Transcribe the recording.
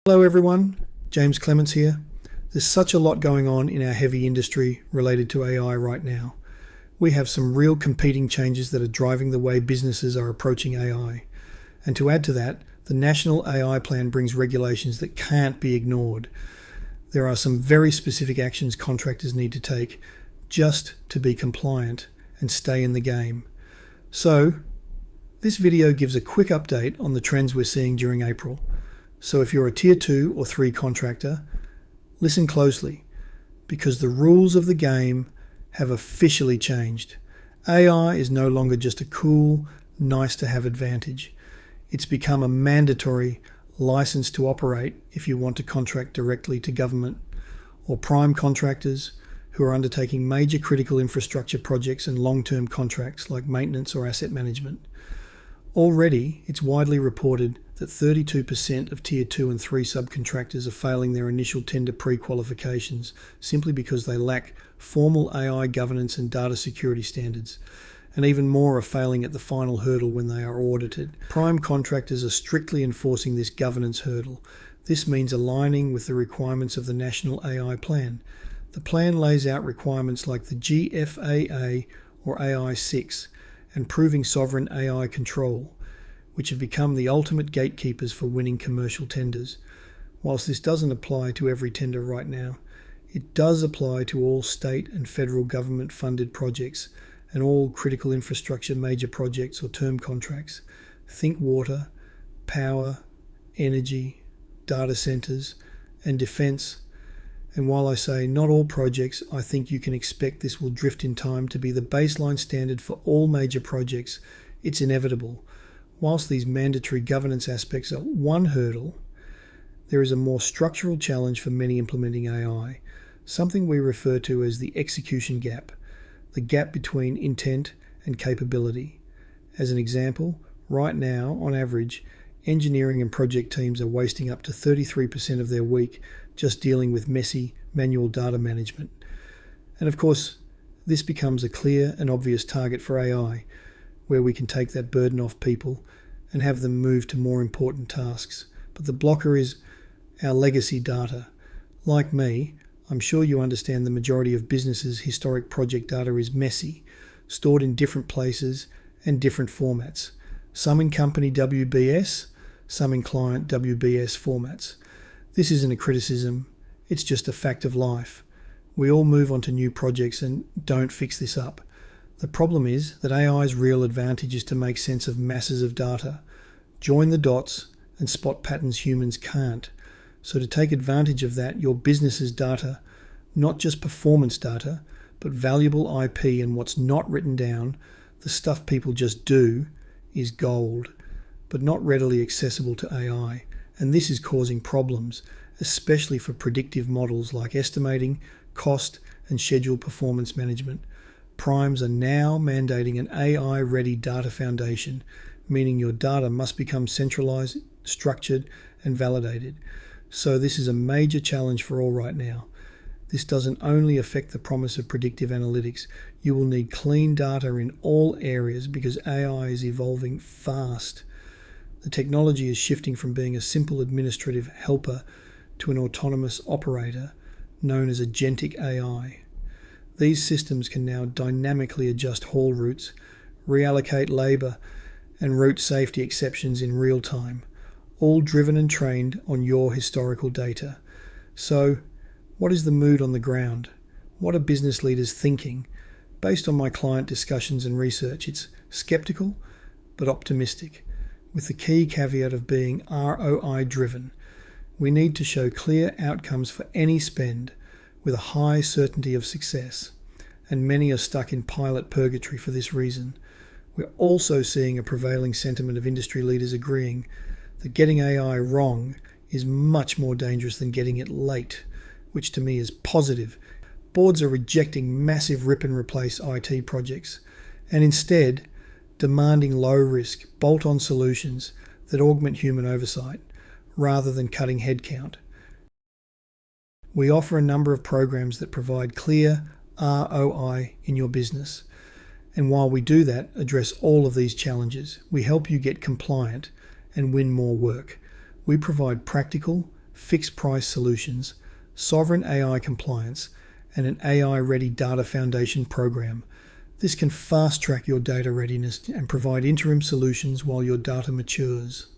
Hello everyone, James Clements here. There's such a lot going on in our heavy industry related to AI right now. We have some real competing changes that are driving the way businesses are approaching AI. And to add to that, the National AI Plan brings regulations that can't be ignored. There are some very specific actions contractors need to take just to be compliant and stay in the game. So, this video gives a quick update on the trends we're seeing during April. So if you're a Tier 2 or 3 contractor, listen closely, because the rules of the game have officially changed. AI is no longer just a cool, nice-to-have advantage. It's become a mandatory license to operate if you want to contract directly to government or prime contractors who are undertaking major critical infrastructure projects and long-term contracts like maintenance or asset management. Already, it's widely reported that 32% of Tier 2 and 3 subcontractors are failing their initial tender pre-qualifications simply because they lack formal AI governance and data security standards, and even more are failing at the final hurdle when they are audited. Prime contractors are strictly enforcing this governance hurdle. This means aligning with the requirements of the National AI Plan. The plan lays out requirements like the GFAA or AI 6 and proving sovereign AI control, which have become the ultimate gatekeepers for winning commercial tenders. Whilst this doesn't apply to every tender right now, it does apply to all state and federal government funded projects and all critical infrastructure major projects or term contracts. Think water, power, energy, data centers, and defense. And while I say not all projects, I think you can expect this will drift in time to be the baseline standard for all major projects. It's inevitable. Whilst these mandatory governance aspects are one hurdle, there is a more structural challenge for many implementing AI, something we refer to as the execution gap, the gap between intent and capability. As an example, right now, on average, engineering and project teams are wasting up to 33% of their week just dealing with messy manual data management. And of course, this becomes a clear and obvious target for AI, where we can take that burden off people and have them move to more important tasks. But the blocker is our legacy data. Like me, I'm sure you understand the majority of businesses' historic project data is messy, stored in different places and different formats. Some in company WBS, some in client WBS formats. This isn't a criticism, it's just a fact of life. We all move on to new projects and don't fix this up. The problem is that AI's real advantage is to make sense of masses of data, join the dots, and spot patterns humans can't. So to take advantage of that, your business's data, not just performance data, but valuable IP and what's not written down, the stuff people just do, is gold, but not readily accessible to AI. And this is causing problems, especially for predictive models like estimating, cost, and schedule performance management. Primes are now mandating an AI-ready data foundation, meaning your data must become centralized, structured, and validated. So this is a major challenge for all right now. This doesn't only affect the promise of predictive analytics. You will need clean data in all areas because AI is evolving fast. The technology is shifting from being a simple administrative helper to an autonomous operator known as agentic AI. These systems can now dynamically adjust haul routes, reallocate labour, and route safety exceptions in real time, all driven and trained on your historical data. So, what is the mood on the ground? What are business leaders thinking? Based on my client discussions and research, it's skeptical but optimistic, with the key caveat of being ROI driven. We need to show clear outcomes for any spend with a high certainty of success, and many are stuck in pilot purgatory for this reason. We're also seeing a prevailing sentiment of industry leaders agreeing that getting AI wrong is much more dangerous than getting it late, which to me is positive. Boards are rejecting massive rip and replace IT projects and instead demanding low-risk, bolt-on solutions that augment human oversight rather than cutting headcount. We offer a number of programs that provide clear ROI in your business. And while we do that, address all of these challenges, we help you get compliant and win more work. We provide practical, fixed price solutions, sovereign AI compliance, and an AI-ready data foundation program. This can fast-track your data readiness and provide interim solutions while your data matures.